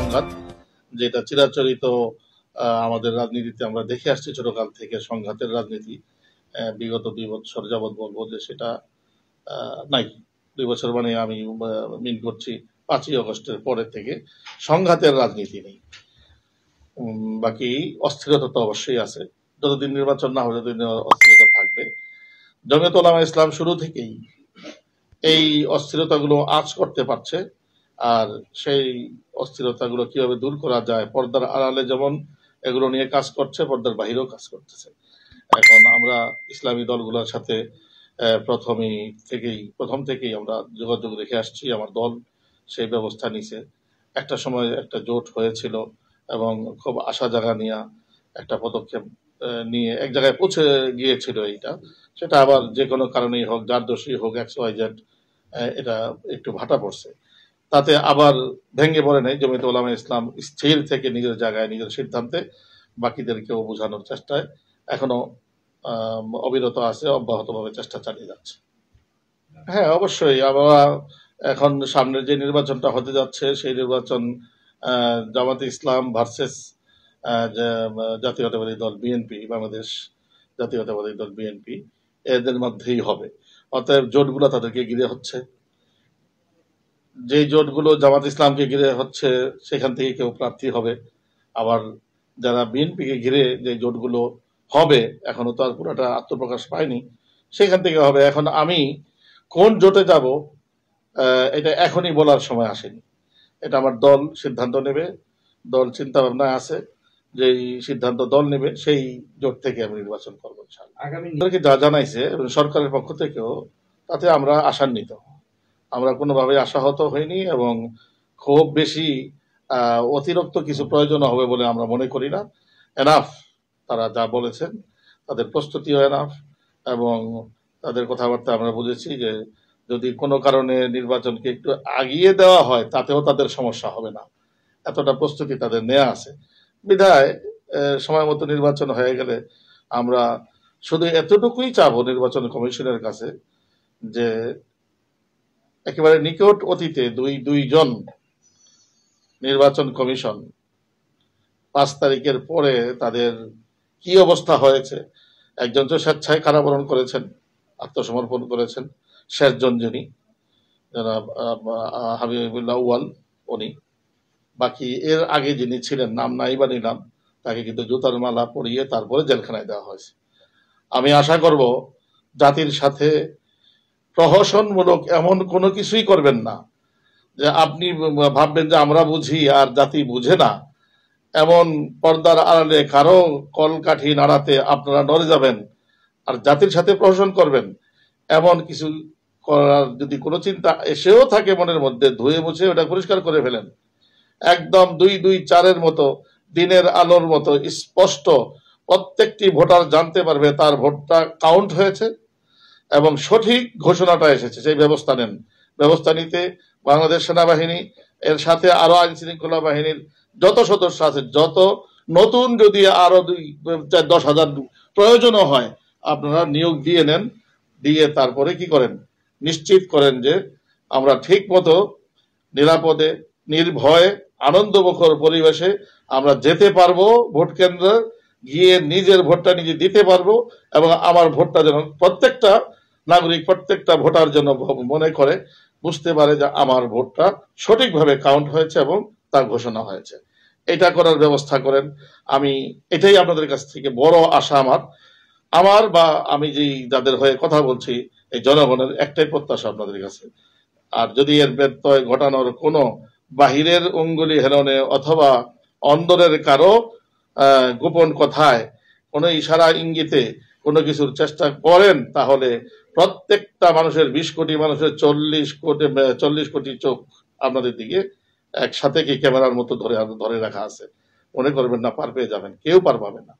সংঘাত, যেটা চিরাচরিত আমাদের রাজনীতিতে আমরা দেখে আসছি ছোটকাল থেকে। সংঘাতের রাজনীতি বিগত 2 বছর যাবৎ বলবো যে সেটা নাই। 2 বছর মানে আমি মিন করছি 5ই আগস্টের পরে থেকে সংঘাতের রাজনীতি নেই। বাকি অস্থিরতা তো অবশ্যই আছে, যতদিন নির্বাচন না হবে ততদিন অস্থিরতা থাকবে। জমিয়ত উলামা ইসলাম শুরু থেকেই এই অস্থিরতাগুলো আঁচ করতে পারছে, আর সেই অস্থিরতাগুলো কিভাবে দূর করা যায় পর্দার আড়ালে যেমন এগুলো নিয়ে কাজ করছে, পর্দার বাহিরেও কাজ করতেছে। এখন আমরা ইসলামী দলগুলোর সাথে প্রথম থেকেই আমরা যোগাযোগ রেখে আসছি। আমার দল সেই ব্যবস্থা নিছে। একটা সময় একটা জোট হয়েছিল এবং খুব আশা জাগা নিয়ে একটা পদক্ষেপ নিয়ে এক জায়গায় পৌঁছে গিয়েছিল। সেটা আবার যে কোনো কারণেই হোক, যার দোষী হোক, XYZ, এটা একটু ভাটা পড়ছে। তাতে আবার ভেঙে পড়ে নাই। জমিয়ত উলামা ইসলাম স্থির থেকে নিজের জায়গায় নিজের সিদ্ধান্তে বাকিদেরকেও বোঝানোর চেষ্টায় এখনো অবিরত আছে, অব্যাহতভাবে চেষ্টা চালিয়ে যাচ্ছে। হ্যাঁ, অবশ্যই। আমরা এখন সামনের যে নির্বাচনটা হতে যাচ্ছে সেই নির্বাচন জামাতে ইসলাম ভার্সেস জাতীয়তাবাদী দল বিএনপি, বাংলাদেশ জাতীয়তাবাদী দল বিএনপি, এদের মধ্যেই হবে। অতএব জোটগুলো তাদেরকে ঘিরে হচ্ছে। যে জোটগুলো জামাত ইসলামকে ঘিরে হচ্ছে সেখান থেকে কেউ প্রার্থী হবে, আবার যারা বিএনপিকে ঘিরে যে জোটগুলো হবে এখনো তো আর পুরোটা আত্মপ্রকাশ পায়নি, সেখান থেকে হবে। এখন আমি কোন জোটে যাব এটা এখনই বলার সময় আসেনি। এটা আমার দল সিদ্ধান্ত নেবে। দল চিন্তা ভাবনায় আছে, যেই সিদ্ধান্ত দল নেবে সেই জোট থেকে আমি নির্বাচন করবো ইনশাআল্লাহ। যা জানাইছে সরকারের পক্ষ থেকেও, তাতে আমরা আশান্বিত। আমরা কোনোভাবে আশাহত হইনি এবং খুব বেশি অতিরিক্ত কিছু প্রয়োজন হবে বলে আমরা মনে করি না। এনাফ তারা যা বলেছেন, তাদের প্রস্তুতিও এনাফ, এবং তাদের কথাবার্তা আমরা বুঝেছি যে যদি কোনো কারণে নির্বাচনকে একটু আগিয়ে দেওয়া হয় তাতেও তাদের সমস্যা হবে না, এতটা প্রস্তুতি তাদের নেওয়া আছে। বিধায় সময় মতো নির্বাচন হয়ে গেলে আমরা শুধু এতটুকুই চাবো নির্বাচন কমিশনের কাছে যে একেবারে নিকট অতীতে দুইজন নির্বাচন কমিশন 5 তারিখের পরে তাদের কি অবস্থা হয়েছে। একজন তো স্বেচ্ছায় কারাবরণ করেছেন, আত্মসমর্পণ করেছেন, শেষজন যিনি জনাব হাবিবুল্লাহ ওয়াল, উনি। বাকি এর আগে যিনি ছিলেন, নাম নাই বা নিলাম, তাকে কিন্তু জুতার মালা পরিয়ে তারপরে জেলখানায় দেওয়া হয়েছে। আমি আশা করব জাতির সাথে প্রহসনমূলক এমন কোনো কিছুই করবেন না যে আপনি ভাববেন যে আমরা বুঝি আর জাতি বুঝে না। এমন পর্দার আড়ালে কারো কলকাঠি নাড়াতে আপনারা নড়ে যাবেন আর জাতির সাথে প্রহসন করবেন, এমন কিছু করার যদি কোনো চিন্তা এসেও থাকে মনের মধ্যে, ধুয়ে মুছে ওটা পরিষ্কার করে ফেলেন। একদম 2-2-4 মতো, দিনের আলোর মতো স্পষ্ট প্রত্যেকটি ভোটার জানতে পারবে তার ভোটটা কাউন্ট হয়েছে এবং সঠিক ঘোষণাটা এসেছে। সেই ব্যবস্থা নেন। ব্যবস্থা নিতে বাংলাদেশ সেনাবাহিনী, এর সাথে আরো আইন শৃঙ্খলা বাহিনীর যত সদস্য আছে, যত নতুন যদি আরো 10,000 প্রয়োজনও হয় আপনারা নিয়োগ দিয়ে নেন, দিয়ে তারপরে কি করেন, নিশ্চিত করেন যে আমরা ঠিক মতো নিরাপদে, নির্ভয়ে, আনন্দমুখর পরিবেশে আমরা যেতে পারবো ভোট কেন্দ্রে, গিয়ে নিজের ভোটটা নিজে দিতে পারবো এবং আমার ভোটটা যেন প্রত্যেকটা নাগরিক, প্রত্যেকটা ভোটার যেন মনে করে, বুঝতে পারে যে আমার ভোটটা সঠিকভাবে কাউন্ট হয়েছে এবং তার ঘোষণা হয়েছে। এটা করার ব্যবস্থা করেন। আমি এটাই আপনাদের কাছ থেকে বড় আশা আমার বা আমি যাদের হয়ে কথা বলছি, এই জনগণের একটাই প্রত্যাশা আপনাদের কাছে। আর যদি এর ব্যত্যয় ঘটানোর কোনো বাহিরের অঙ্গুলি হেলনে অথবা অন্দরের কারো গোপন কথায়, কোনো ইশারা ইঙ্গিতে কোনো কিছুর চেষ্টা করেন, তাহলে প্রত্যেকটা মানুষের 20 কোটি মানুষের 40 কোটি চোখ আপনাদের দিকে একসাথে কি ক্যামেরার মতো ধরে রাখা আছে। মনে করবেন না পার পেয়ে যাবেন, কেউ পার পাবে না।